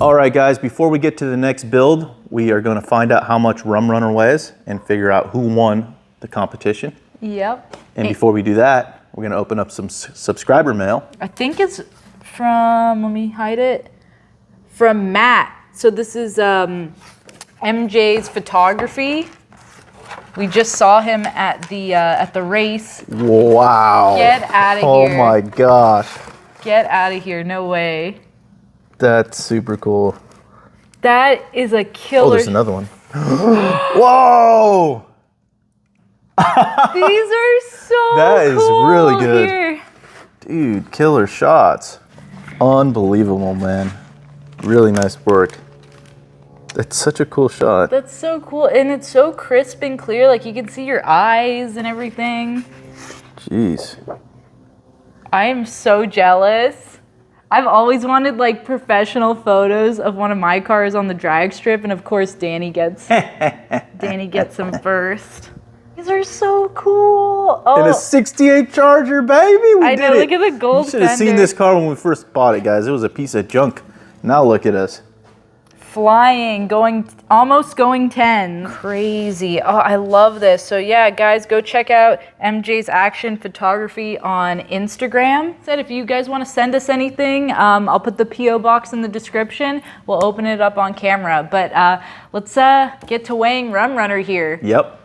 All right, guys, before we get to the next build, we are going to find out how much Rum Runner weighs and figure out who won the competition. Yep. And before we do that, we're going to open up some subscriber mail. I think it's from, let me hide it, from Matt. So this is MJ's photography. We just saw him at the race. Wow. Get out of here. Oh my gosh. Get out of here, no way. That's super cool. That is a killer. Oh, there's another one. Whoa! These are so That is cool really good. here. Dude, killer shots. Unbelievable, man. Really nice work. That's such a cool shot. That's so cool. And it's so crisp and clear. Like you can see your eyes and everything. Jeez. I am so jealous. I've always wanted like professional photos of one of my cars on the drag strip, and of course Danny gets them first. These are so cool. Oh, And a 68 Charger, baby. We I did know. it. Look at the gold You should have seen fender. this car when we first bought it, guys. It was a piece of junk. Now look at us. Flying, almost going 10. Crazy. Oh, I love this. So yeah, guys, go check out MJ's Action Photography on Instagram. Said if you guys want to send us anything, I'll put the PO box in the description. We'll open it up on camera. But let's get to weighing Rum Runner here. Yep.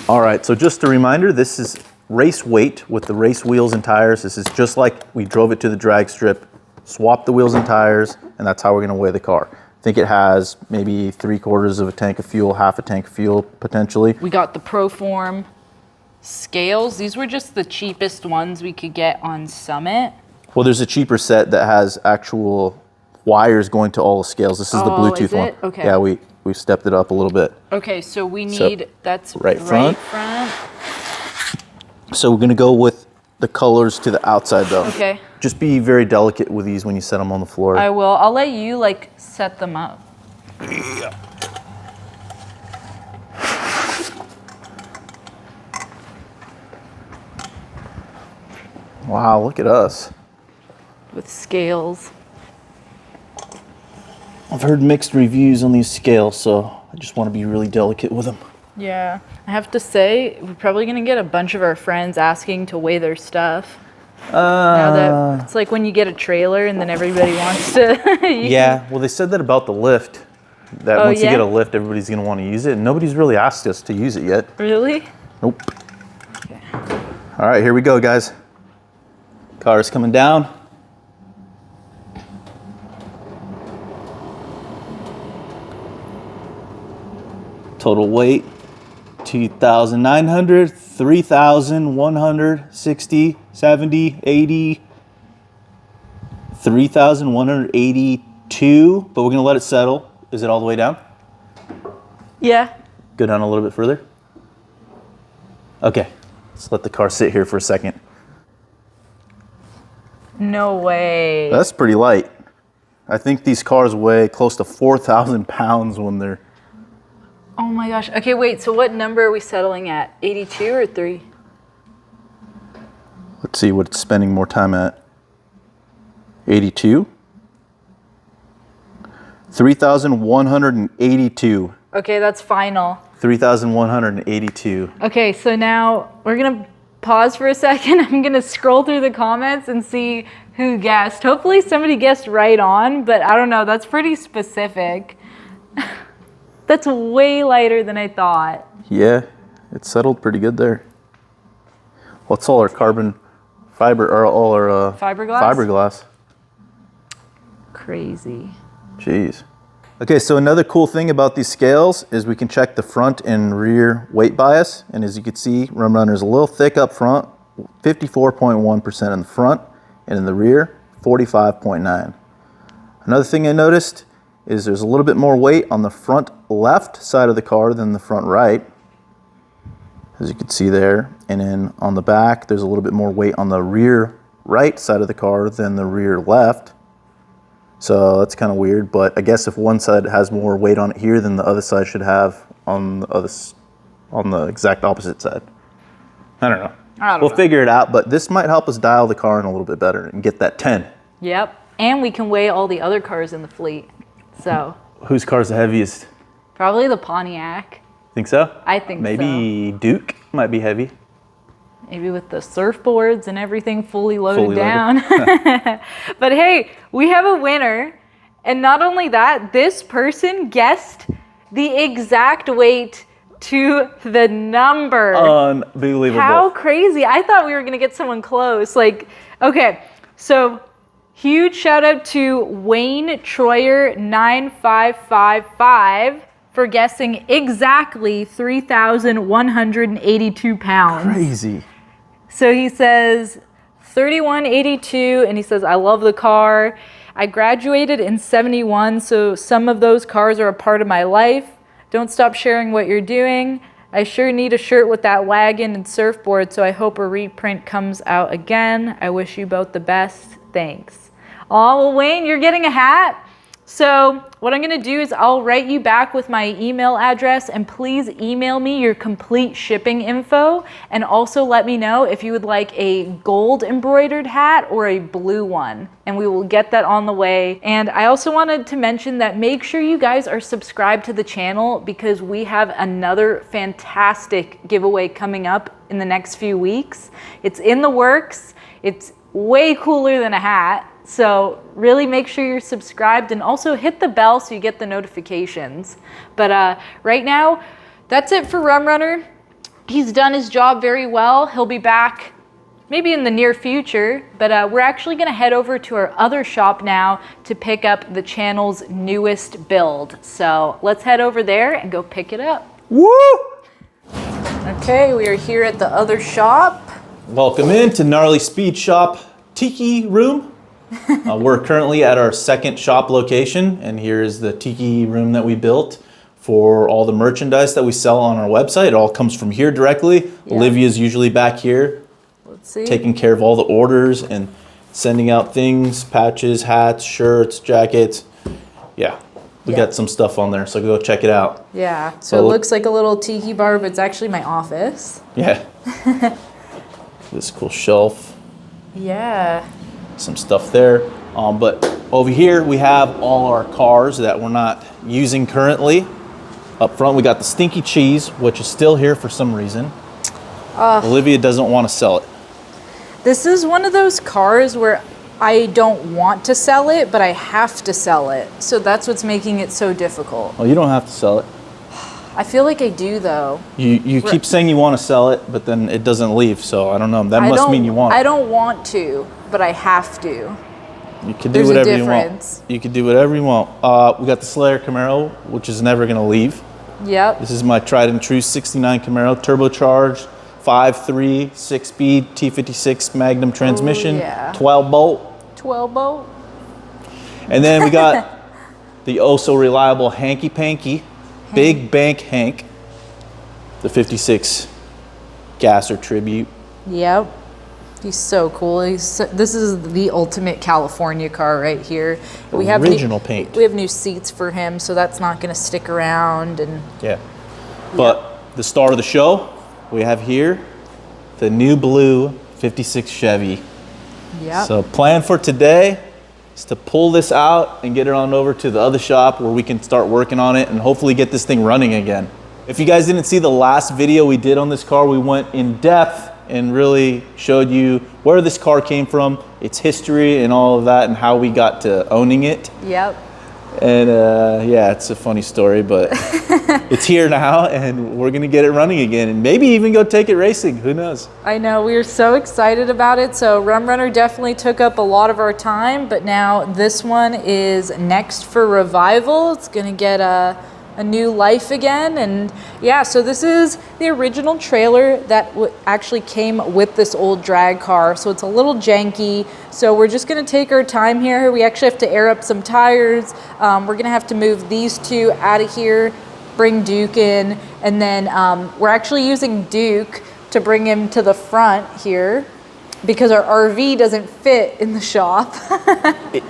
All right, so just a reminder, this is race weight with the race wheels and tires. This is just like we drove it to the drag strip, swapped the wheels and tires, and that's how we're gonna weigh the car. I think it has maybe 3/4 of a tank of fuel, half a tank of fuel, potentially. We got the Proform scales. These were just the cheapest ones we could get on Summit. Well, there's a cheaper set that has actual wires going to all the scales. This is the Bluetooth is it? one. Okay. Yeah, we stepped it up a little bit. Okay, so we need, that's right front. front. So we're gonna go with the colors to the outside though. Okay. Just be very delicate with these when you set them on the floor. I will. I'll let you like set them up. Yeah. Wow, look at us. With scales. I've heard mixed reviews on these scales, so I just want to be really delicate with them. Yeah. I have to say, we're probably going to get a bunch of our friends asking to weigh their stuff. Now that it's like when you get a trailer and then everybody wants to. Yeah, well, they said that about the lift. That once you get a lift, everybody's going to want to use it. And nobody's really asked us to use it yet. Really? Nope. Okay. All right, here we go, guys. Car's coming down. Total weight, 2,900, 3,160, 70, 80, 3,182, but we're gonna let it settle. Is it all the way down? Yeah. Go down a little bit further. Okay, let's let the car sit here for a second. No way. That's pretty light. I think these cars weigh close to 4,000 pounds when they're... Oh my gosh. Okay, wait. So what number are we settling at? 82 or 3? Let's see what it's spending more time at. 82. 3,182. Okay, that's final. 3,182. Okay, so now we're going to pause for a second. I'm going to scroll through the comments and see who guessed. Hopefully somebody guessed right on, but I don't know. That's pretty specific. That's way lighter than I thought. Yeah, it settled pretty good there. What's all our carbon fiber, or all our fiberglass? Fiberglass. Crazy. Jeez. Okay, so another cool thing about these scales is we can check the front and rear weight bias. And as you can see, Rum Runner is a little thick up front, 54.1% in the front, and in the rear, 45.9. Another thing I noticed is there's a little bit more weight on the front left side of the car than the front right, as you can see there. And then on the back, there's a little bit more weight on the rear right side of the car than the rear left. So that's kind of weird, but I guess if one side has more weight on it here, then the other side should have on the exact opposite side. I don't know. We'll figure it out, but this might help us dial the car in a little bit better and get that 10. Yep. and we can weigh all the other cars in the fleet. So Whose car's the heaviest? probably the Pontiac. Think so? I think Maybe Duke might be heavy. Maybe with the surfboards and everything fully loaded Fully down. But hey, we have a winner. And not only that, this person guessed the exact weight to the number. Unbelievable. How crazy. I thought we were going to get someone close. Like, okay, so huge shout out to Wayne Troyer 9555 for guessing exactly 3,182 pounds. Crazy. So he says 3182, and he says, I love the car. I graduated in 71, so some of those cars are a part of my life. Don't stop sharing what you're doing. I sure need a shirt with that wagon and surfboard, so I hope a reprint comes out again. I wish you both the best. Thanks. Oh, well, Wayne, you're getting a hat. So what I'm going to do is I'll write you back with my email address, and please email me your complete shipping info, and also let me know if you would like a gold embroidered hat or a blue one, and we will get that on the way. And I also wanted to mention that make sure you guys are subscribed to the channel, because we have another fantastic giveaway coming up in the next few weeks. It's in the works. It's way cooler than a hat. So really make sure you're subscribed, and also hit the bell so you get the notifications. But right now, that's it for Rum Runner. He's done his job very well. He'll be back maybe in the near future, but we're actually gonna head over to our other shop now to pick up the channel's newest build. So let's head over there and go pick it up. Woo! Okay, we are here at the other shop. Welcome in to Gnarly Speed Shop Tiki Room. We're currently at our second shop location, and here's the tiki room that we built for all the merchandise that we sell on our website. It all comes from here directly. Yeah. Olivia's usually back here Let's see. taking care of all the orders and sending out things, patches, hats, shirts, jackets. Yeah, we got some stuff on there, so go check it out. Yeah, so it looks like a little tiki bar, but it's actually my office. Yeah. This cool shelf. Yeah. Some stuff there, but over here we have all our cars that we're not using currently. Up front we got the Stinky Cheese, which is still here for some reason. Olivia doesn't want to sell it. This is one of those cars where I don't want to sell it, but I have to sell it. So that's what's making it so difficult. Well, you don't have to sell it. I feel like I do, though. You keep saying you want to sell it, but then it doesn't leave, so I don't know. That must mean you want it. I don't want to, but I have to. You can do There's a whatever you difference. want. You can do whatever you want. We got the Slayer Camaro, which is never going to leave. Yep. This is my tried and true 69 Camaro, turbocharged, 5.3, 6-speed, T56 Magnum transmission, yeah. 12 bolt. 12 bolt. And then we got the oh so reliable Hanky Panky, Big Bank Hank, the 56 Gasser Tribute. Yep. He's so cool. This is the ultimate California car right here. We have Original paint. We have new seats for him, so that's not going to stick around. And Yeah. But the star of the show, we have here the new blue 56 Chevy. yeah. So plan for today is to pull this out and get it on over to the other shop where we can start working on it and hopefully get this thing running again. If you guys didn't see the last video we did on this car, we went in depth and really showed you where this car came from, its history and all of that, and how we got to owning it. Yep. And yeah, it's a funny story, but it's here now and we're gonna get it running again and maybe even go take it racing, who knows? I know, we were so excited about it. So Rum Runner definitely took up a lot of our time, but now this one is next for revival. It's gonna get a new life again. And yeah, so this is the original trailer that actually came with this old drag car. So it's a little janky. So we're just gonna take our time here. We actually have to air up some tires. We're gonna have to move these two out of here, bring Duke in, and then we're actually using Duke to bring him to the front here because our RV doesn't fit in the shop.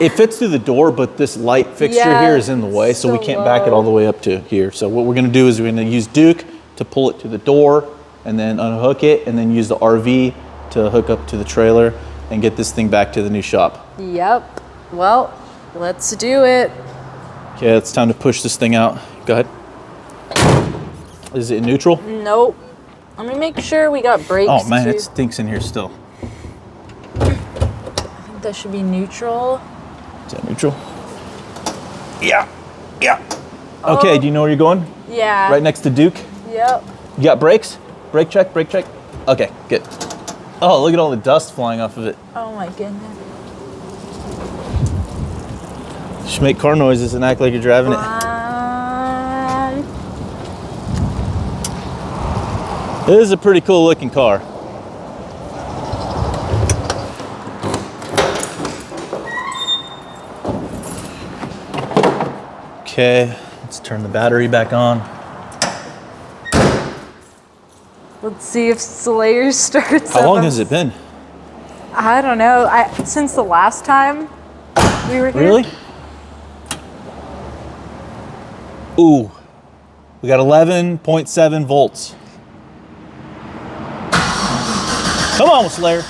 It fits through the door, but this light fixture here is in the way, so we can't back it all the way up to here. So what we're gonna do is we're gonna use Duke to pull it to the door and then unhook it and then use the RV to hook up to the trailer and get this thing back to the new shop. Yep. Well, let's do it. Okay, it's time to push this thing out. Go ahead. Is it neutral? Nope. Let me make sure we got brakes. Oh man, too. it stinks in here still. I think that should be neutral. Is that neutral? Yeah. Okay, do you know where you're going? Yeah. Right next to Duke? Yep. You got brakes? Brake check. Okay, good. Oh, look at all the dust flying off of it. Oh my goodness. You should make car noises and act like you're driving it. It is a pretty cool looking car. Okay, let's turn the battery back on. Let's see if Slayer starts. How long has it been? I don't know. Since the last time we were here. Really? Ooh, we got 11.7 volts. Come on, Slayer.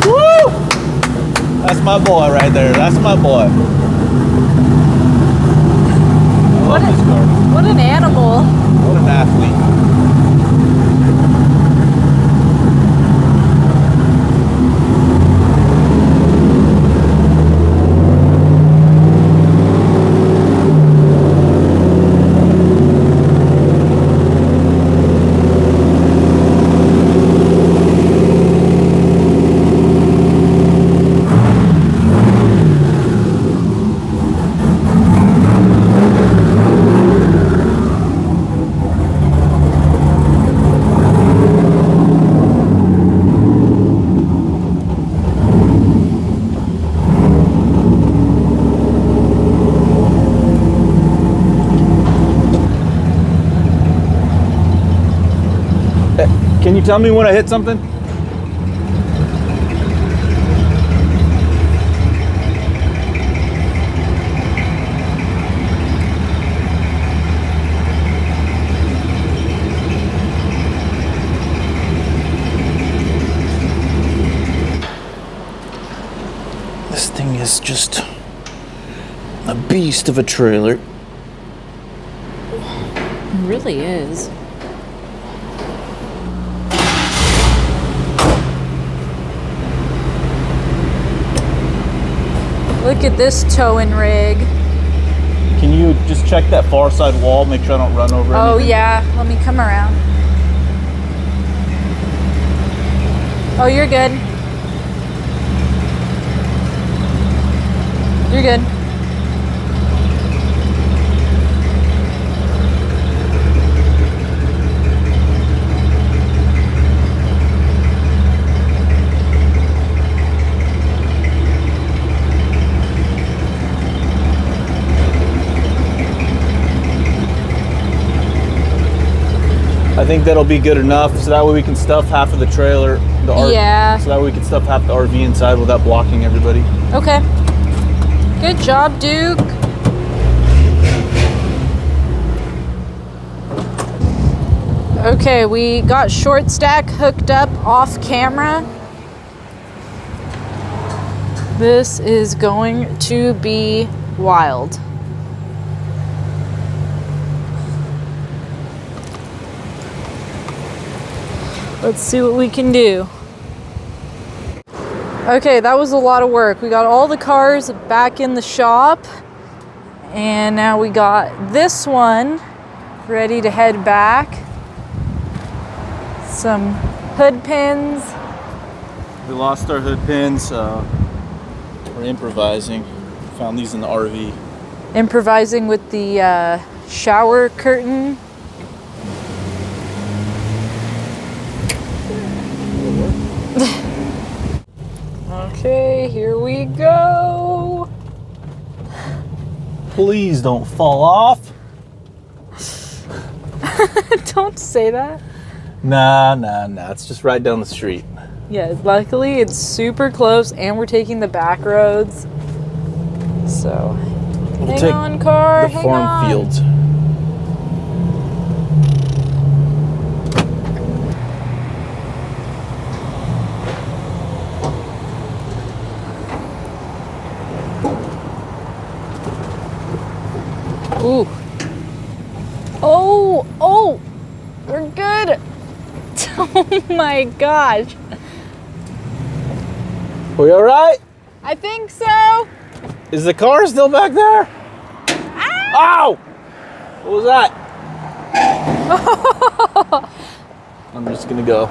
Woo! That's my boy right there. That's my boy. I love this car. What an animal. What an athlete. Can you tell me when I hit something? This thing is just a beast of a trailer. It really is. Look at this towing rig. Can you just check that far side wall, make sure I don't run over Oh anything? yeah, let me come around. Oh, you're good. You're good. I think that'll be good enough, so that way we can stuff half of the trailer, Yeah. so that way we can stuff half the RV inside without blocking everybody. Okay. Good job, Duke. Okay, we got short stack hooked up off camera. This is going to be wild. Let's see what we can do. Okay, that was a lot of work. We got all the cars back in the shop, and now we got this one ready to head back. Some hood pins. We lost our hood pins. We're improvising. Found these in the RV. Improvising with the shower curtain. Okay, here we go. Please don't fall off. Don't say that. Nah. It's just right down the street. Yeah, luckily it's super close and we're taking the back roads. So, hang take on, car. The hang farm on. fields. Oh, we're good. Oh my gosh. We all right? I think so. Is the car still back there? Ow! What was that? I'm just gonna go.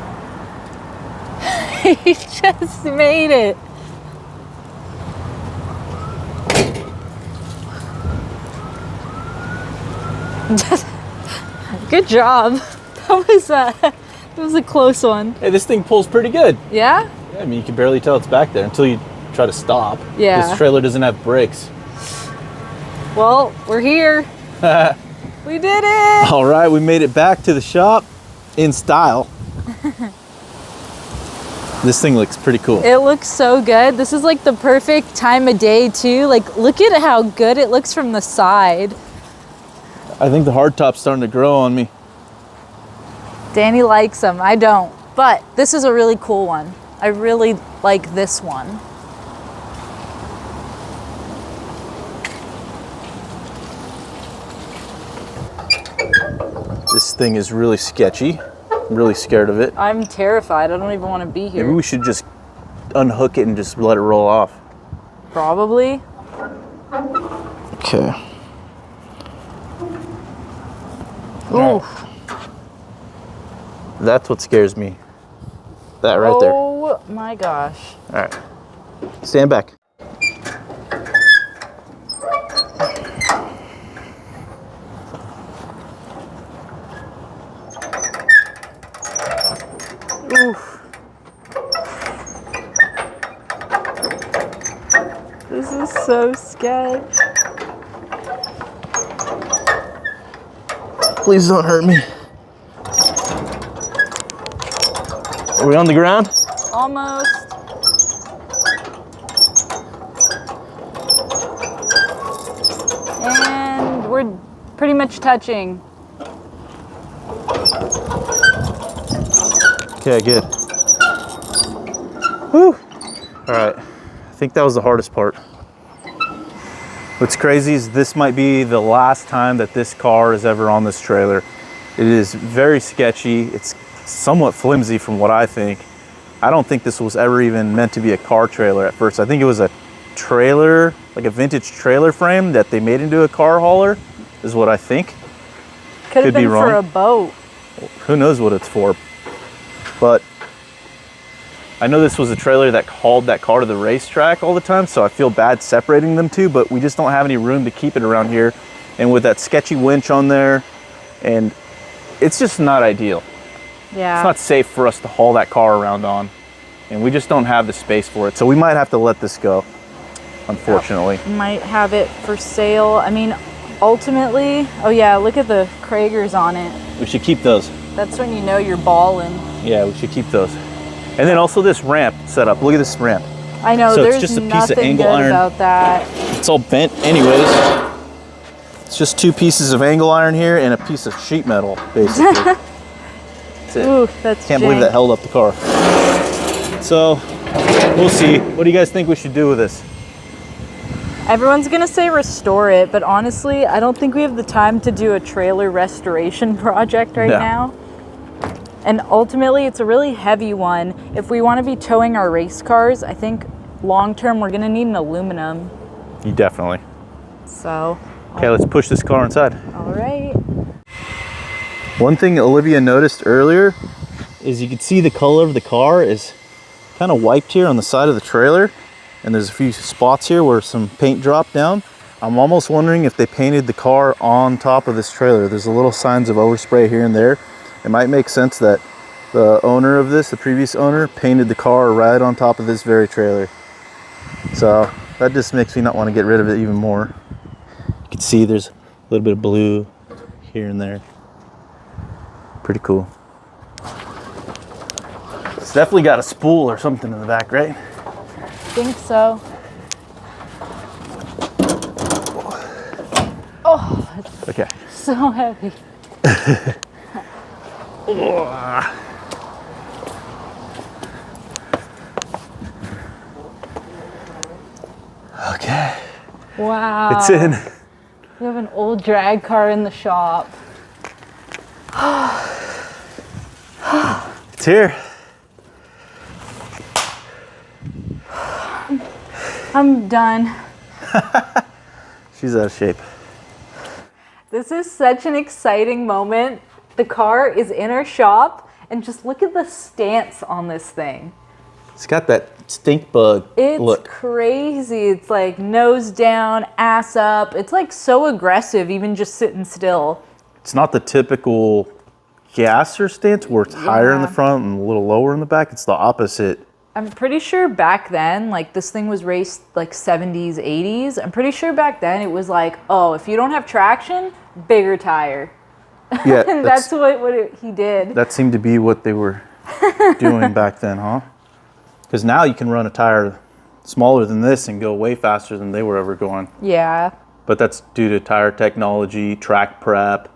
He just made it. Good job. That was a close one. Hey, this thing pulls pretty good. Yeah? Yeah, I mean, you can barely tell it's back there until you try to stop. Yeah. This trailer doesn't have brakes. Well, we're here. We did it. All right, we made it back to the shop in style. This thing looks pretty cool. It looks so good. This is like the perfect time of day too. Like, look at how good it looks from the side. I think the hardtop's starting to grow on me. Danny likes them. I don't. But this is a really cool one. I really like this one. This thing is really sketchy. I'm really scared of it. I'm terrified. I don't even want to be here. Maybe we should just unhook it and just let it roll off. Probably. Okay. Ooh. That's what scares me. That right there. Oh my gosh. All right. Stand back. Oof. This is so sketch. Please don't hurt me. Are we on the ground? Almost. And we're pretty much touching. Okay, good. Whew. All right, I think that was the hardest part. What's crazy is this might be the last time that this car is ever on this trailer. It is very sketchy. It's somewhat flimsy from what I think. I don't think this was ever even meant to be a car trailer at first. I think it was a trailer, like a vintage trailer frame that they made into a car hauler, is what I think. Could have be been for wrong. a boat. Who knows what it's for. But I know this was a trailer that hauled that car to the racetrack all the time, so I feel bad separating them two, but we just don't have any room to keep it around here. And with that sketchy winch on there, and it's just not ideal. Yeah. It's not safe for us to haul that car around on, and we just don't have the space for it. So we might have to let this go, unfortunately. Might have it for sale. I mean, ultimately, oh yeah, look at the Kragers on it. We should keep those. That's when you know you're balling. Yeah, we should keep those. And then also this ramp setup. Look at this ramp. I know, So it's there's just a piece of nothing angle good iron. about that. It's all bent anyways. It's just two pieces of angle iron here and a piece of sheet metal, basically. That's it. Ooh, that's Can't believe that held up the car. So, we'll see. What do you guys think we should do with this? Everyone's gonna say restore it, but honestly, I don't think we have the time to do a trailer restoration project right No. now. And ultimately, it's a really heavy one. If we want to be towing our race cars, I think long term we're gonna need an aluminum. You definitely. So, Okay, let's push this car inside. all right. One thing Olivia noticed earlier is you can see the color of the car is kind of wiped here on the side of the trailer. And there's a few spots here where some paint dropped down. I'm almost wondering if they painted the car on top of this trailer. There's a little signs of overspray here and there. It might make sense that the owner of this, the previous owner, painted the car right on top of this very trailer. So that just makes me not want to get rid of it even more. You can see there's a little bit of blue here and there. Pretty cool. It's definitely got a spool or something in the back, right? I think so. Oh, it's Okay. so heavy. Okay. Wow. It's in. We have an old drag car in the shop. It's here. I'm done. She's out of shape. This is such an exciting moment. The car is in our shop, and just look at the stance on this thing. It's got that stink bug look. It's crazy. It's like nose down, ass up. It's like so aggressive, even just sitting still. It's not the typical gasser stance where it's higher in the front and a little lower in the back. It's the opposite. I'm pretty sure back then, like this thing was raced like 70s, 80s. I'm pretty sure back then it was like, oh, if you don't have traction, bigger tire. Yeah, And that's what he did. That seemed to be what they were doing back then, huh? Because now you can run a tire smaller than this and go way faster than they were ever going. Yeah. But that's due to tire technology, track prep.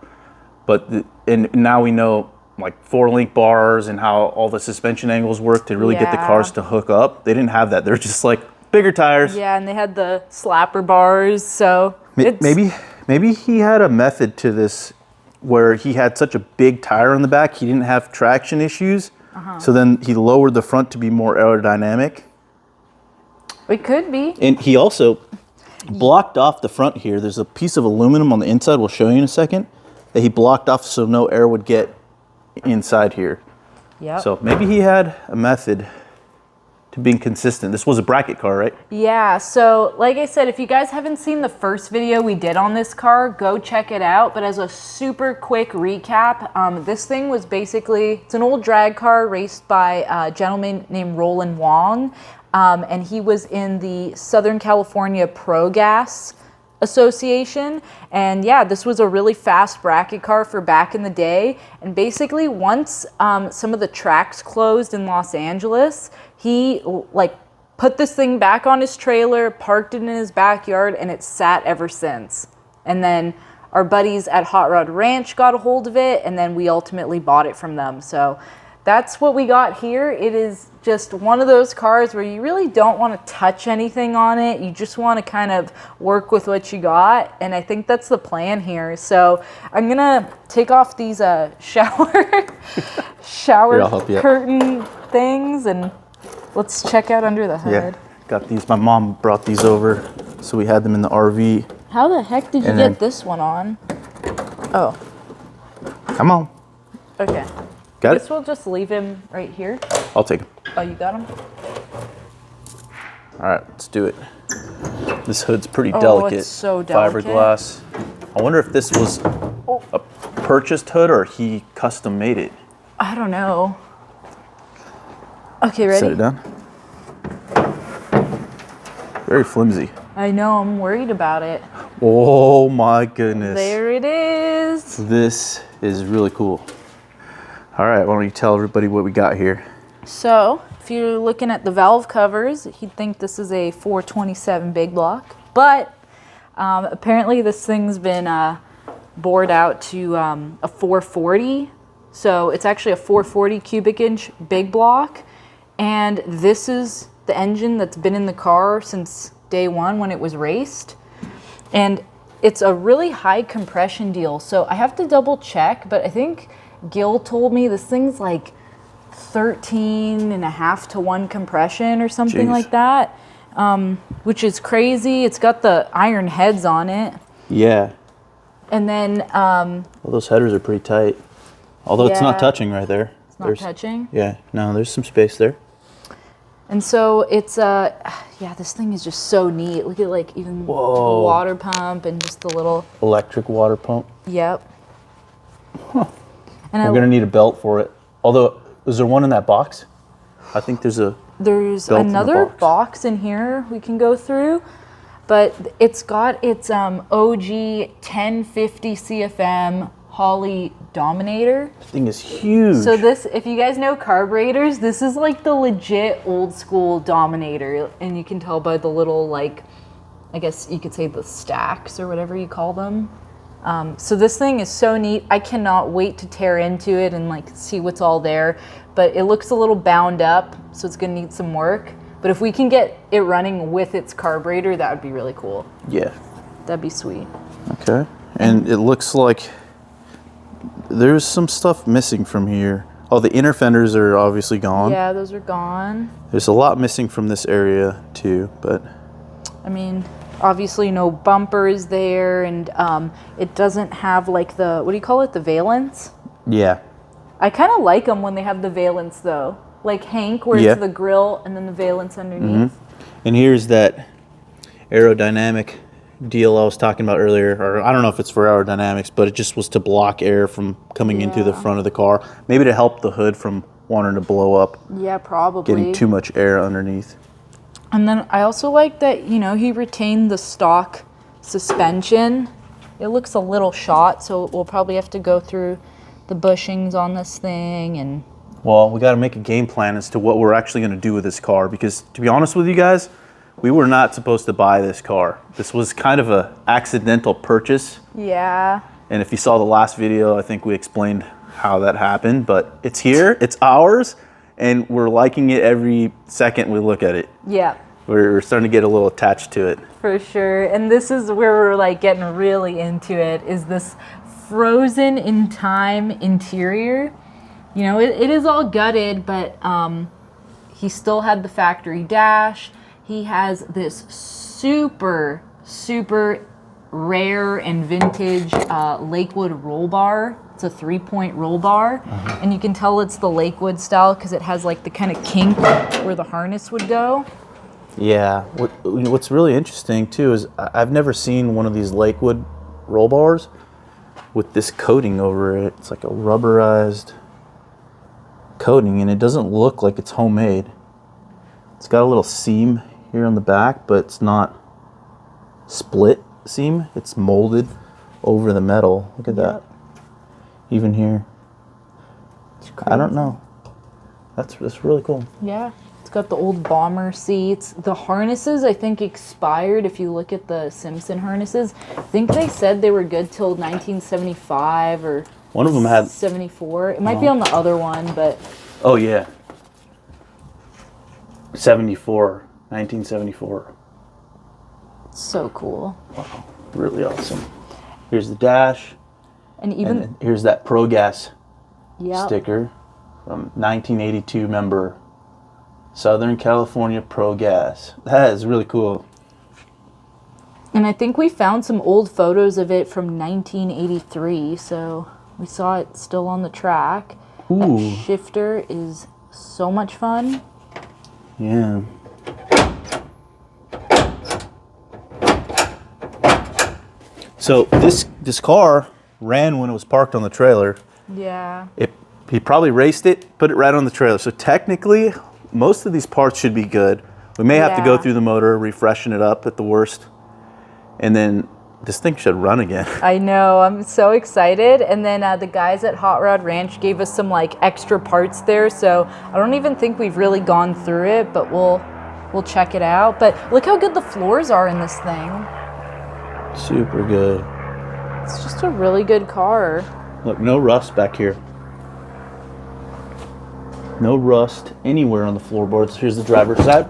And now we know like 4-link bars and how all the suspension angles work to really get the cars to hook up. They didn't have that. They're just like bigger tires. Yeah, and they had the slapper bars, so Maybe he had a method to this where he had such a big tire on the back, he didn't have traction issues. So then he lowered the front to be more aerodynamic. it could be. And he also blocked off the front here. There's a piece of aluminum on the inside, we'll show you in a second, that he blocked off so no air would get inside here. Yep. So maybe he had a method to being consistent. This was a bracket car, right? Yeah, so like I said, if you guys haven't seen the first video we did on this car, go check it out. But as a super quick recap, this thing was basically, it's an old drag car raced by a gentleman named Roland Wong. And he was in the Southern California Pro Gas Association. And yeah, this was a really fast bracket car for back in the day. And basically once some of the tracks closed in Los Angeles, he like put this thing back on his trailer, parked it in his backyard, and it sat ever since. And then our buddies at Hot Rod Ranch got a hold of it, and then we ultimately bought it from them. So that's what we got here. It is just one of those cars where you really don't want to touch anything on it. You just want to kind of work with what you got. And I think that's the plan here. So I'm going to take off these shower curtain things, and let's check out under the hood. Yeah, got these. My mom brought these over, so we had them in the RV. How the heck did you get this one on? Oh. Come on. Okay. Got Guess it? we'll just leave him right here. I'll take him. Oh, you got him? All right, let's do it. This hood's pretty delicate. It's so delicate. Fiberglass. I wonder if this was a purchased hood or he custom made it. I don't know. Okay, ready? Set it down. Very flimsy. I know, I'm worried about it. Oh my goodness. There it is. This is really cool. All right, why don't you tell everybody what we got here? So, if you're looking at the valve covers, you'd think this is a 427 big block, but apparently this thing's been bored out to a 440. So it's actually a 440 cubic inch big block. And this is the engine that's been in the car since day one when it was raced. And it's a really high compression deal. So I have to double check, but I think Gil told me this thing's like 13.5 to 1 compression or something like that, which is crazy. It's got the iron heads on it. Yeah. And then well, those headers are pretty tight. Although it's not touching right there. It's not touching? Yeah, no, there's some space there. And so it's, yeah, this thing is just so neat. Look at like even the water pump and just the little... Electric water pump. Yep. Huh. And we're going to need a belt for it. Although, is there one in that box? I think there's another box in here we can go through. But it's got its OG 1050 CFM Holley Dominator. This thing is huge. So this, if you guys know carburetors, this is like the legit old school Dominator. And you can tell by the little, like, I guess you could say the stacks or whatever you call them. So this thing is so neat. I cannot wait to tear into it and like see what's all there. But it looks a little bound up, so it's gonna need some work. But if we can get it running with its carburetor, that would be really cool. Yeah. That'd be sweet. Okay. And it looks like there's some stuff missing from here. Oh, the inner fenders are obviously gone. Yeah, those are gone. There's a lot missing from this area too, but I mean, obviously no bumpers there, and it doesn't have like the, what do you call it, the valance? yeah. I kind of like them when they have the valance though. Like Hank, where Yeah. it's the grill and then the valance underneath. And here's that aerodynamic deal I was talking about earlier, or I don't know if it's for aerodynamics, but it just was to block air from coming into the front of the car. Maybe to help the hood from wanting to blow up, Yeah, probably. getting too much air underneath. And then I also like that, you know, he retained the stock suspension. It looks a little shot, so we'll probably have to go through the bushings on this thing. And Well, we got to make a game plan as to what we're actually going to do with this car, because to be honest with you guys, we were not supposed to buy this car. This was kind of a accidental purchase. yeah, And if you saw the last video, I think we explained how that happened, but it's here, it's ours, and we're liking it every second we look at it. yeah, We're starting to get a little attached to it. for sure. And this is where we're like getting really into it, is this frozen in time interior. You know, it is all gutted, but he still had the factory dash. He has this super, super rare and vintage Lakewood roll bar. It's a 3-point roll bar. And you can tell it's the Lakewood style because it has like the kind of kink where the harness would go. Yeah, what's really interesting too is I've never seen one of these Lakewood roll bars with this coating over it. It's like a rubberized coating, and it doesn't look like it's homemade. It's got a little seam here on the back, but it's not split seam. It's molded over the metal. Look at that. Even here. I don't know. That's really cool. Yeah. It's got the old bomber seats. The harnesses, I think, expired. If you look at the Simpson harnesses, I think they said they were good till 1975 or One of them had 74. It might be on the other one, but Oh yeah. 1974. so cool. Really awesome. Here's the dash, And even and then here's that Pro Gas yeah, sticker from 1982 member Southern California Pro Gas. That is really cool. and I think we found some old photos of it from 1983, so we saw it still on the track. Ooh. That shifter is so much fun. Yeah. So this car ran when it was parked on the trailer. Yeah. He probably raced it, put it right on the trailer. So technically, most of these parts should be good. We may have to go Yeah. through the motor, refreshen it up at the worst, and then this thing should run again. I know, I'm so excited. And then the guys at Hot Rod Ranch gave us some like extra parts there, so I don't even think we've really gone through it, but we'll check it out. But look how good the floors are in this thing. Super good. It's just a really good car. Look, no rust back here. No rust anywhere on the floorboards. Here's the driver's side.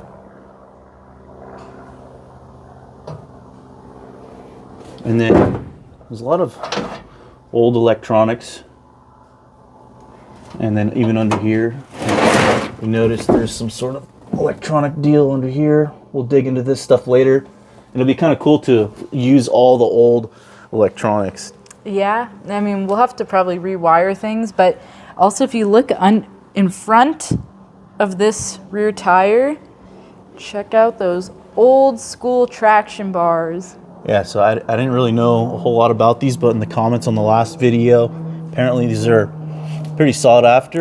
And then there's a lot of old electronics. And then even under here, we notice there's some sort of electronic deal under here. We'll dig into this stuff later. It'll be kind of cool to use all the old electronics. Yeah, I mean, we'll have to probably rewire things, but also if you look in front of this rear tire, check out those old school traction bars. Yeah, so I didn't really know a whole lot about these, but in the comments on the last video, apparently these are pretty sought after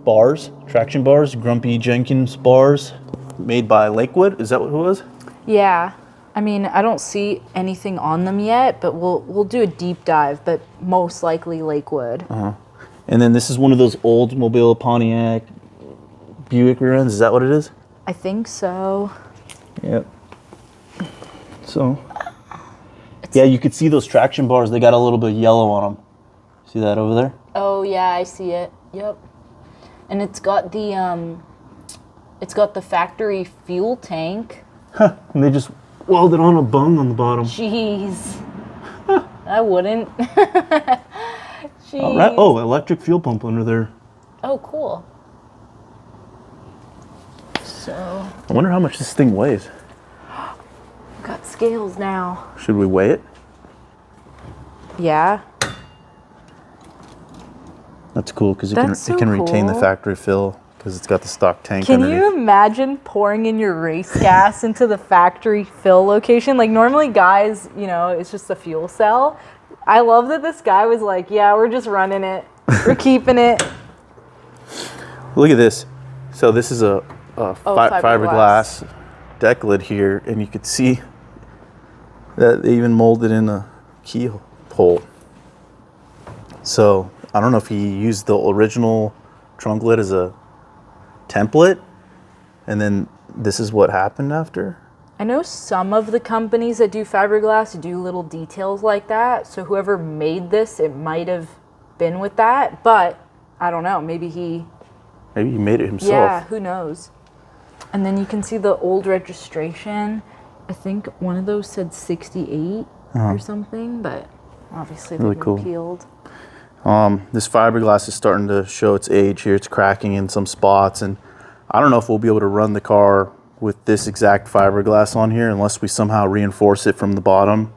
bars, traction bars, Grumpy Jenkins bars, made by Lakewood. Is that what it was? Yeah, I mean, I don't see anything on them yet, but we'll do a deep dive, but most likely Lakewood. And then this is one of those old Mobile Pontiac Buick rear ends. Is that what it is? I think so. Yep. So, yeah, you could see those traction bars. They got a little bit of yellow on them. See that over there? Oh yeah, I see it. Yep. And it's got the factory fuel tank. And they just welded on a bung on the bottom. Jeez. I wouldn't. All right. Oh, electric fuel pump under there. Oh, cool. So, I wonder how much this thing weighs. got scales now. Should we weigh it? Yeah. That's cool because That's so it can retain the cool. factory fill because it's got the stock tank Can underneath. you imagine pouring in your race gas into the factory fill location? Like normally guys, you know, it's just a fuel cell. I love that this guy was like, yeah, we're just running it. We're keeping it. Look at this. So this is a fiberglass. fiberglass deck lid here, and you could see that they even molded in a keyhole. So I don't know if he used the original trunk lid as a template, and then this is what happened after. I know some of the companies that do fiberglass do little details like that. So whoever made this, it might have been with that, but I don't know. Maybe he made it himself. Yeah, who knows? And then you can see the old registration. I think one of those said 68 or something, but obviously they've Really been cool. peeled. This fiberglass is starting to show its age here. It's cracking in some spots, and I don't know if we'll be able to run the car with this exact fiberglass on here unless we somehow reinforce it from the bottom,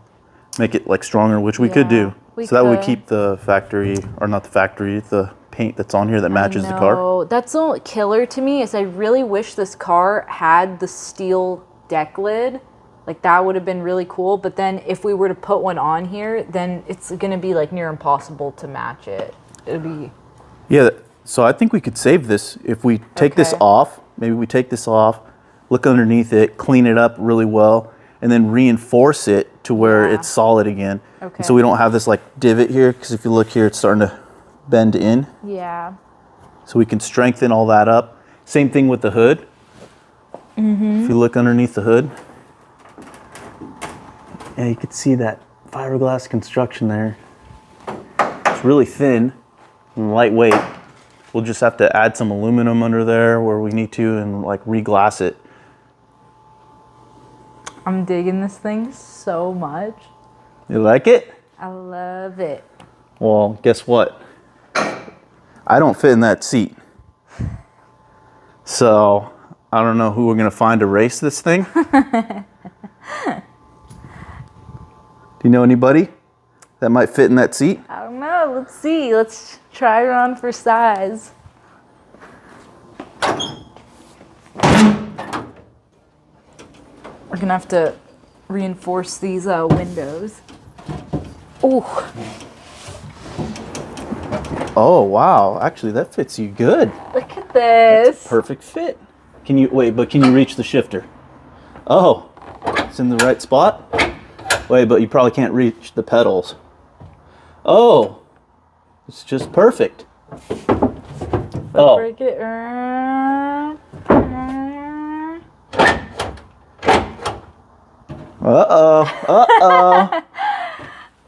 make it like stronger, which we could do. So that would keep the factory, or not the factory, the paint that's on here that matches the car. Oh, that's the killer to me is I really wish this car had the steel deck lid. Like that would have been really cool. But then if we were to put one on here, then it's going to be like near impossible to match it. It'd be... Yeah, so I think we could save this if we take this Okay. off. Maybe we take this off, look underneath it, clean it up really well, and then reinforce it to where Yeah. it's solid again. Okay. So we don't have this like divot here, because if you look here, it's starting to bend in. Yeah. So we can strengthen all that up. Same thing with the hood. If you look underneath the hood, and you can see that fiberglass construction there. It's really thin and lightweight. We'll just have to add some aluminum under there where we need to and like re-glass it. I'm digging this thing so much. You like it? I love it. Well, guess what? I don't fit in that seat. So I don't know who we're gonna find to race this thing. Do you know anybody that might fit in that seat? I don't know. Let's see. Let's try her on for size. We're gonna have to reinforce these windows. Oh, Oh wow, actually that fits you good. look at this. Perfect fit. Can you wait, but can you reach the shifter? Oh, it's in the right spot? Wait, but you probably can't reach the pedals. Oh, it's just perfect. Oh, Break it. uh-oh, uh-oh.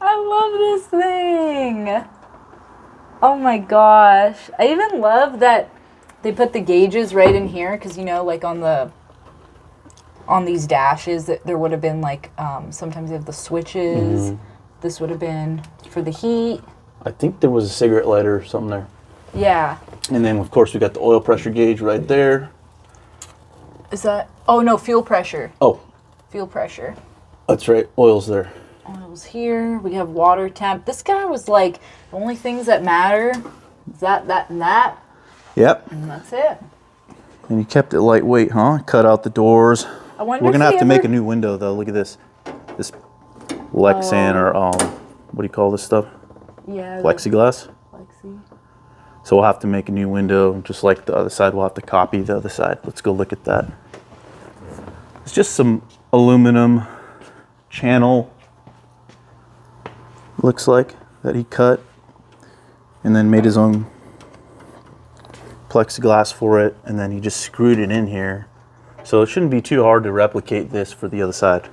I love this thing. Oh my gosh. I even love that they put the gauges right in here because, you know, like on these dashes, that there would have been like, sometimes they have the switches. This would have been for the heat. I think there was a cigarette lighter or something there. Yeah. And then of course we got the oil pressure gauge right there. Is that, oh no, fuel pressure. Oh, Fuel pressure. that's right, oil's there. Oil's here. We have water temp. This guy was like, the only things that matter is that, and that. Yep, And that's it. and you kept it lightweight, huh? Cut out the doors. I wonder We're if gonna he have to make ever- a new window though. Look at this. This Lexan or what do you call this stuff? Yeah. the Plexiglass. Plexi. So we'll have to make a new window, just like the other side. We'll have to copy the other side. Let's go look at that. It's just some aluminum channel, looks like, that he cut and then made his own plexiglass for it, and then he just screwed it in here. So it shouldn't be too hard to replicate this for the other side.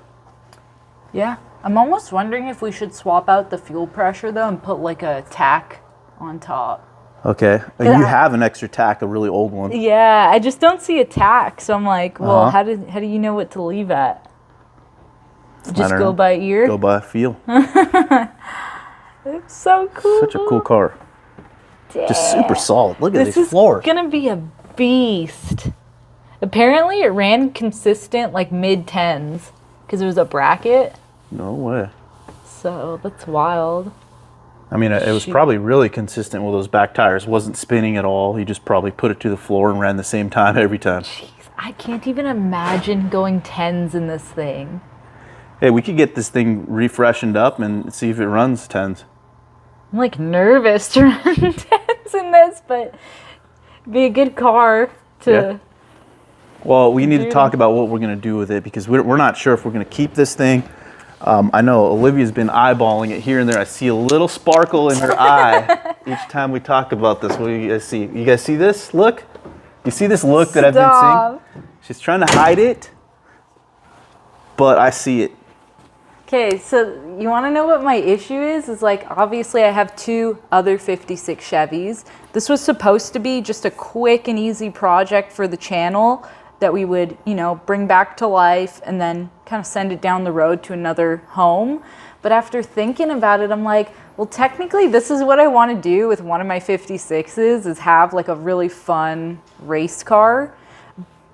Yeah. I'm almost wondering if we should swap out the fuel pressure though and put like a tack on top. Okay, you have an extra tack, a really old one. Yeah, I just don't see a tack, so I'm like, well, Uh-huh. how do you know what to leave at? Just don't go know. by ear. Go by feel. It's so cool. Such a cool car. Just super solid. Look at This these is floors. gonna be a beast. Apparently, it ran consistent like mid-10s because it was a bracket. No way. So that's wild. I mean, it was probably really consistent with those back tires. It wasn't spinning at all. You just probably put it to the floor and ran the same time every time. Jeez, I can't even imagine going 10s in this thing. Hey, we could get this thing refreshened up and see if it runs 10s. I'm like nervous to run 10s in this, but it'd be a good car to. Yeah. Well, we need to talk about what we're going to do with it because we're not sure if we're going to keep this thing. I know Olivia's been eyeballing it here and there. I see a little sparkle in her eye each time we talk about this. What do you guys see? You guys see this look? You see this look that I've been seeing? She's trying to hide it, but I see it. Okay, so you want to know what my issue is? Is like, obviously I have 2 other 56 Chevys. This was supposed to be just a quick and easy project for the channel that we would, you know, bring back to life and then kind of send it down the road to another home. But after thinking about it, I'm like, well, technically this is what I want to do with one of my 56s is have like a really fun race car.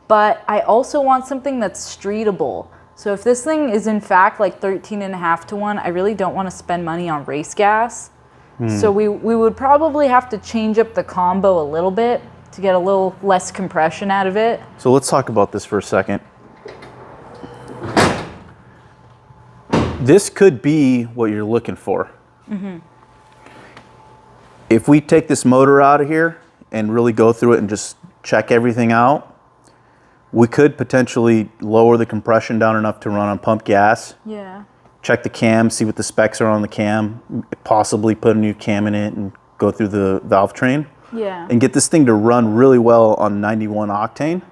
But I also want something that's streetable. So if this thing is in fact like 13.5 to 1, I really don't want to spend money on race gas. So we would probably have to change up the combo a little bit to get a little less compression out of it. So let's talk about this for a second. This could be what you're looking for. Mm-hmm. If we take this motor out of here and really go through it and just check everything out, we could potentially lower the compression down enough to run on pump gas. Yeah. Check the cam, see what the specs are on the cam, possibly put a new cam in it and go through the valve train. Yeah. And get this thing to run really well on 91 octane.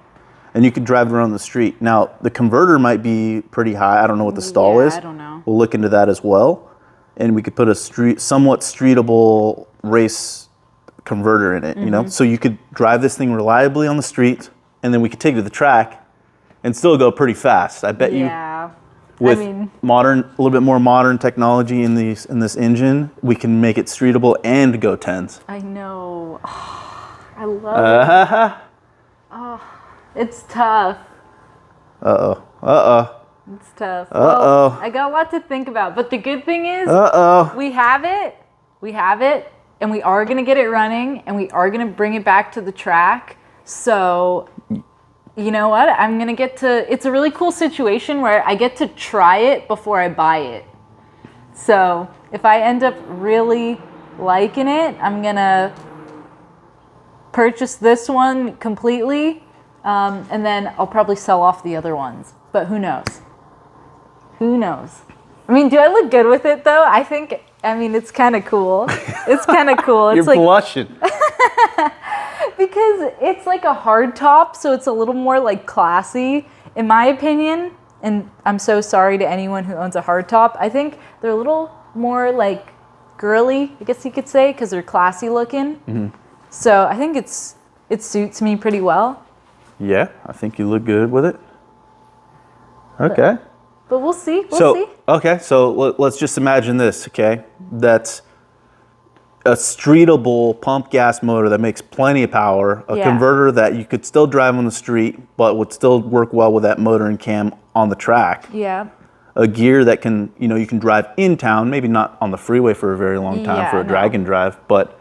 And you could drive it around the street. Now, the converter might be pretty high. I don't know what the stall is. I don't know. We'll look into that as well. And we could put a somewhat streetable race converter in it, you know? So you could drive this thing reliably on the street, and then we could take it to the track and still go pretty fast. I bet you with a little bit more modern technology in this engine, we can make it streetable and go 10s. I know. Oh, I love it. Oh, it's tough. It's tough. Well, I got a lot to think about, but the good thing is we have it, and we are going to get it running, and we are going to bring it back to the track. So, you know what? I'm going to get to, it's a really cool situation where I get to try it before I buy it. So if I end up really liking it, I'm going to purchase this one completely, and then I'll probably sell off the other ones. But who knows? Who knows? I mean, do I look good with it though? I mean, it's kind of cool. It's kind of cool. It's You're blushing. Because it's like a hard top, so it's a little more like classy, in my opinion. And I'm so sorry to anyone who owns a hard top. I think they're a little more like girly, I guess you could say, because they're classy looking. Mm-hmm. So I think it suits me pretty well. Yeah, I think you look good with it. Okay. But we'll see. We'll see. Okay, so let's just imagine this, okay? That's a streetable pump gas motor that makes plenty of power, a converter that you could still drive on the street, but would still work well with that motor and cam on the track. Yeah. A gear that can, you can drive in town, maybe not on the freeway for a very long time for a drag and drive, but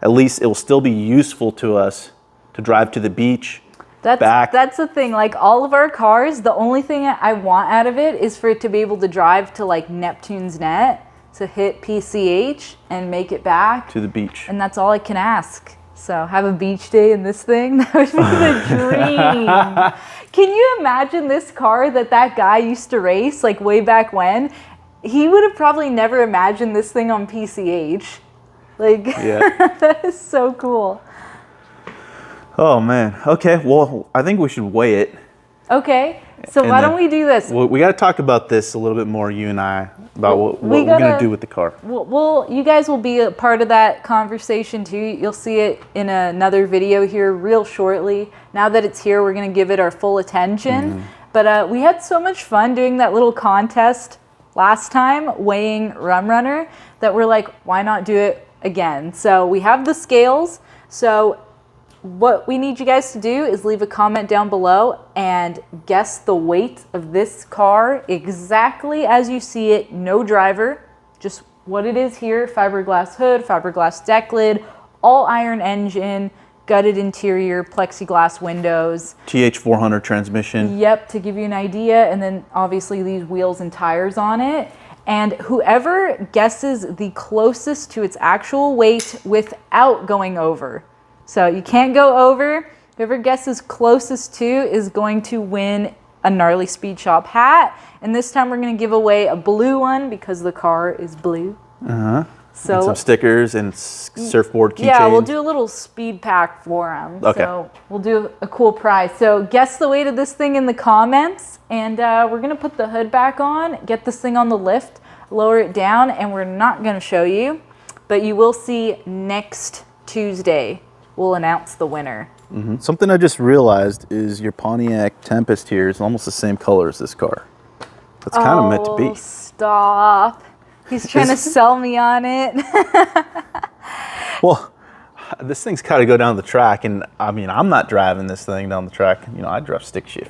at least it will still be useful to us to drive to the beach. That's the thing. Like all of our cars, the only thing I want out of it is for it to be able to drive to like Neptune's Net, to hit PCH and make it back to the beach. And that's all I can ask. So have a beach day in this thing. That would be the dream. Can you imagine this car that guy used to race like way back when? He would have probably never imagined this thing on PCH. Like, that is so cool. Oh man. Okay. Well, I think we should weigh it. Okay. So why don't we do this? We got to talk about this a little bit more, you and I, about what we're going to do with the car. Well, you guys will be a part of that conversation too. You'll see it in another video here real shortly. Now that it's here, we're going to give it our full attention. Mm-hmm. But we had so much fun doing that little contest last time, weighing Rum Runner, that we're like, why not do it again. So we have the scales. So what we need you guys to do is leave a comment down below and guess the weight of this car exactly as you see it. No driver, just what it is here. Fiberglass hood, fiberglass deck lid, all iron engine, gutted interior, plexiglass windows. TH400 transmission. Yep, to give you an idea. And then obviously these wheels and tires on it. And whoever guesses the closest to its actual weight without going over. So you can't go over. Whoever guesses closest to is going to win a Gnarly Speed Shop hat. And this time we're going to give away a blue one because the car is blue. So and some stickers and surfboard keychains. Yeah, we'll do a little speed pack for them. Okay. So we'll do a cool prize. So guess the weight of this thing in the comments. And we're going to put the hood back on, get this thing on the lift, lower it down, and we're not going to show you. But you will see next Tuesday, we'll announce the winner. Something I just realized is your Pontiac Tempest here is almost the same color as this car. That's kind of meant to be. Stop. He's trying to sell me on it. Well, this thing's got to go down the track, and I mean, I'm not driving this thing down the track. You know, I drive stick shift.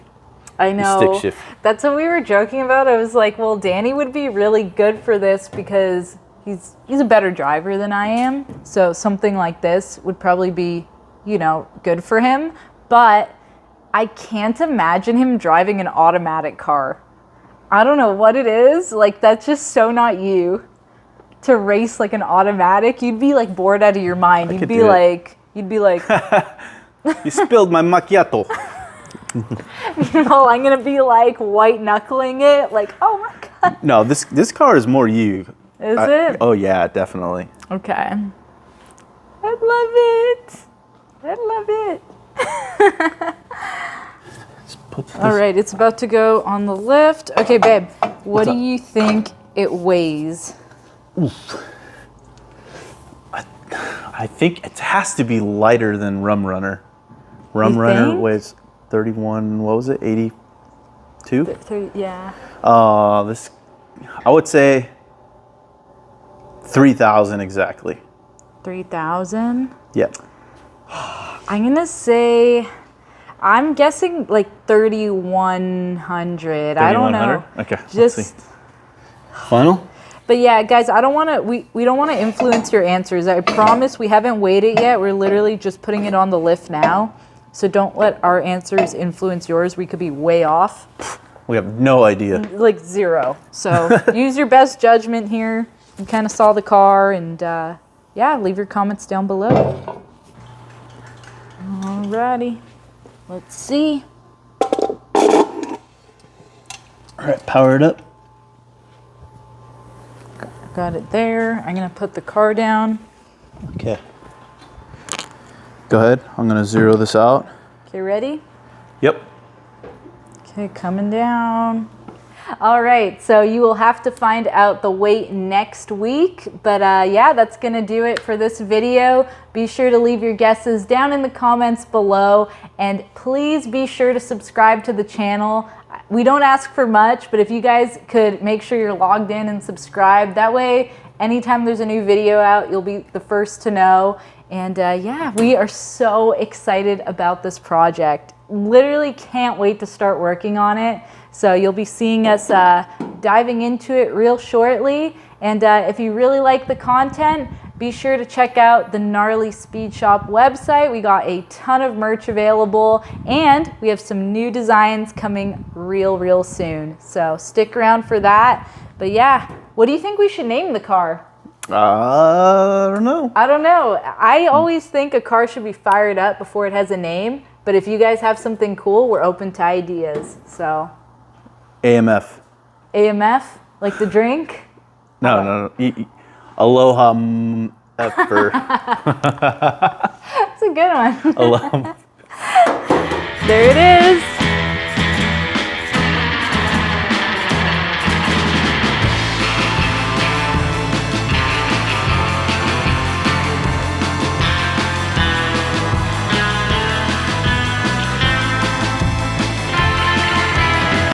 I know. Stick shift. That's what we were joking about. I was like, well, Danny would be really good for this because he's a better driver than I am. So something like this would probably be, you know, good for him. But I can't imagine him driving an automatic car. I don't know what it is. Like, that's just so not you to race like an automatic. You'd be like bored out of your mind. You'd be like, You spilled my macchiato. no, I'm going to be like white knuckling it. Like, oh my God. No, this car is more you. Is it? Oh yeah, definitely. Okay. I love it. I love it. All right, it's about to go on the lift. Okay, babe, what do you think it weighs? Oof. I think it has to be lighter than Rum Runner. Rum Runner weighs 31, what was it, 82? 30, yeah. This, I would say 3,000 exactly. 3,000? Yep. I'm going to say, I'm guessing like 3,100. I don't know. Okay. Just final? But yeah, guys, I don't want to, we don't want to influence your answers. I promise we haven't weighed it yet. We're literally just putting it on the lift now. So don't let our answers influence yours. We could be way off. We have no idea. Like 0. So use your best judgment here. You kind of saw the car, and yeah, leave your comments down below. Alrighty. Let's see. All right, power it up. Got it there. I'm going to put the car down. Okay. Go ahead. I'm going to zero this out. Okay, ready? Yep. Okay, coming down. All right, so you will have to find out the weight next week. But yeah, that's going to do it for this video. Be sure to leave your guesses down in the comments below. And please be sure to subscribe to the channel. We don't ask for much, but if you guys could make sure you're logged in and subscribed, that way anytime there's a new video out, you'll be the first to know. And yeah, we are so excited about this project. Literally can't wait to start working on it. So you'll be seeing us diving into it real shortly. And if you really like the content, be sure to check out the Gnarly Speed Shop website. We got a ton of merch available, and we have some new designs coming real soon. So stick around for that. But yeah, what do you think we should name the car? I don't know. I don't know. I always think a car should be fired up before it has a name. But if you guys have something cool, we're open to ideas. So AMF. AMF? Like the drink? No. Aloha Effer. That's a good one. Aloha. There it is.